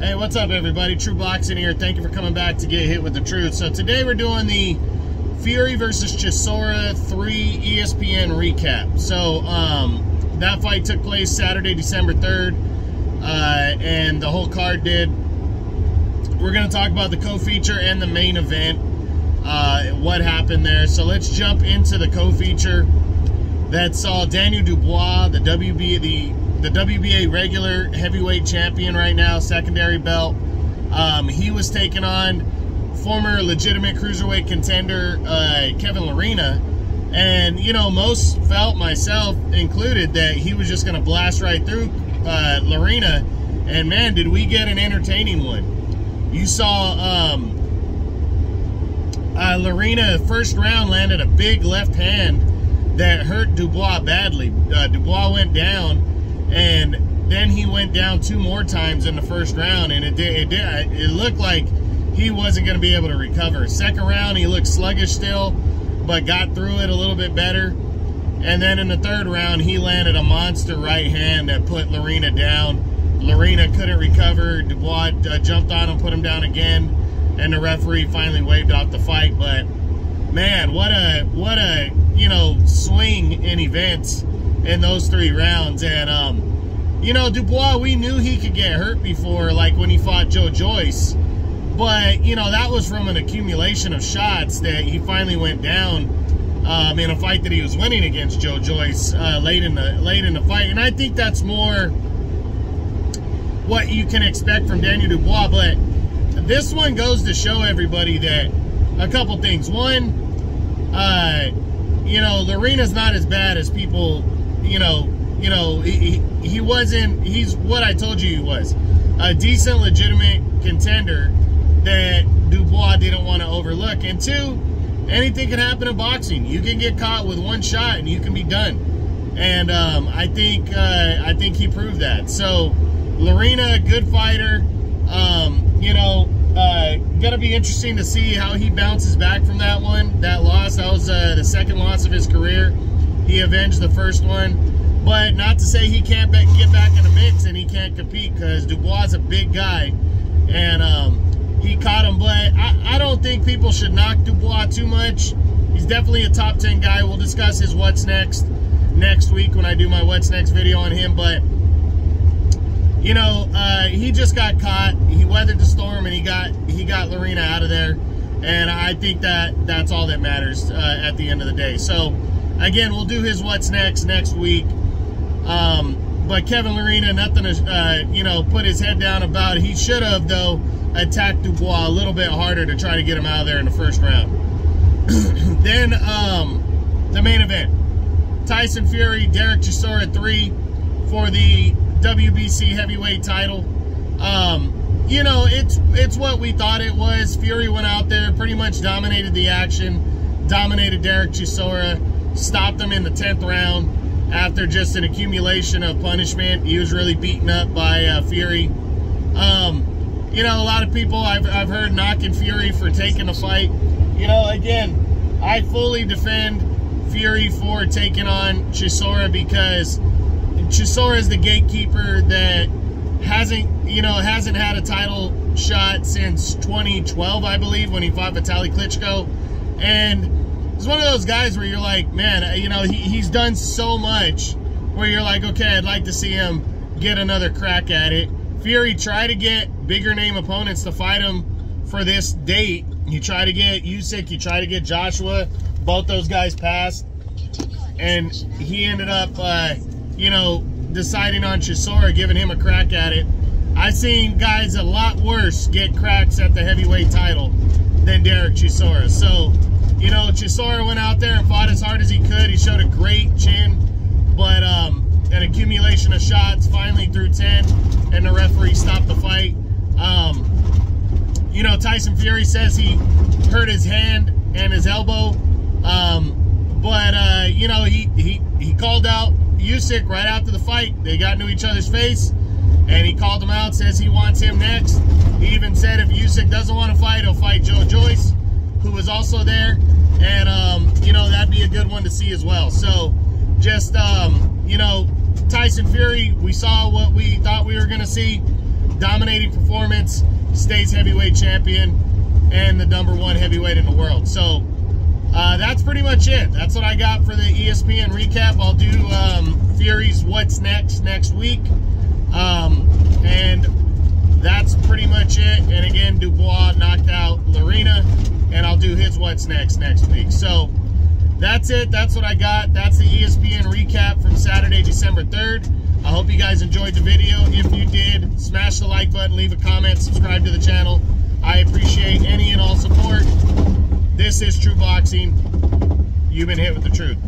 Hey, what's up, everybody? True Boxing here. Thank you for coming back to Get Hit with the Truth. So today we're doing the Fury versus Chisora 3 ESPN recap. So that fight took place Saturday, December 3rd, and the whole card did. We're going to talk about the co-feature and the main event, what happened there. So let's jump into the co-feature that saw Daniel Dubois, the WBA regular heavyweight champion right now, secondary belt. He was taking on former legitimate cruiserweight contender Kevin Lerena, and you know, most felt, myself included, that he was just going to blast right through Lerena, and man, did we get an entertaining one. You saw Lerena first round landed a big left hand that hurt Dubois badly. Dubois went down, and then he went down 2 more times in the first round, and it looked like he wasn't going to be able to recover. Second round, he looked sluggish still, but got through it a little bit better. And then in the third round, he landed a monster right hand that put Lerena down. Lerena couldn't recover. Dubois jumped on him, put him down again, and the referee finally waved off the fight. But man, what a you know, swing in events in those 3 rounds. And you know, Dubois, we knew he could get hurt before, like when he fought Joe Joyce, but you know, that was from an accumulation of shots that he finally went down in a fight that he was winning against Joe Joyce late in the fight. And I think that's more what you can expect from Daniel Dubois. But this one goes to show everybody that a couple things. One, you know, Lerena's not as bad as people, you know, he wasn't, he's what I told you he was. A decent, legitimate contender that Dubois didn't want to overlook. And 2, anything can happen in boxing. You can get caught with 1 shot and you can be done. And I think he proved that. So Lerena, good fighter. You know, gonna be interesting to see how he bounces back from that one. That loss, that was the 2nd loss of his career. He avenged the first one, but not to say he can't get back in the mix and he can't compete, because Dubois is a big guy, and he caught him. But I don't think people should knock Dubois too much. He's definitely a top 10 guy. We'll discuss his what's next week when I do my what's next video on him. But you know, he just got caught. He weathered the storm, and he got Lerena out of there. And I think that's all that matters at the end of the day. So again, we'll do his what's next week. But Kevin Lerena, nothing to you know, put his head down about. He should have, though, attacked Dubois a little bit harder to try to get him out of there in the first round. Then the main event: Tyson Fury, Derek Chisora 3 for the WBC heavyweight title. You know, it's what we thought it was. Fury went out there, pretty much dominated the action, dominated Derek Chisora, stopped him in the 10th round after just an accumulation of punishment. He was really beaten up by Fury. You know, a lot of people I've heard knocking Fury for taking the fight. You know, again, I fully defend Fury for taking on Chisora, because Chisora is the gatekeeper that hasn't had a title shot since 2012, I believe, when he fought Vitaly Klitschko. And he's one of those guys where you're like, man, you know, he's done so much where you're like, okay, I'd like to see him get another crack at it. Fury tried to get bigger name opponents to fight him for this date. He tried to get Usyk, he tried to get Joshua. Both those guys passed, and he ended up you know, deciding on Chisora, giving him a crack at it. I've seen guys a lot worse get cracks at the heavyweight title than Derek Chisora. So, you know, Chisora went out there and fought as hard as he could. He showed a great chin, but an accumulation of shots, finally through 10, and the referee stopped the fight. You know, Tyson Fury says he hurt his hand and his elbow, but you know, he called out Usyk right after the fight. They got into each other's face, and he called him out, says he wants him next. He even said if Usyk doesn't want to fight, he'll fight Joe Joyce, who was also there. And you know, that'd be a good one to see as well. So just you know, Tyson Fury, we saw what we thought we were going to see. dominating performance, stays heavyweight champion, and the #1 heavyweight in the world. So that's pretty much it. That's what I got for the ESPN recap. I'll do Fury's What's Next week. And that's pretty much it. And again, Dubois knocked out Lorena, and I'll do his What's Next week. So that's it. That's what I got. That's the ESPN recap from Saturday, December 3rd. I hope you guys enjoyed the video. If you did, smash the like button, leave a comment, subscribe to the channel. I appreciate any and all support. This is True Boxing. You've been hit with the truth.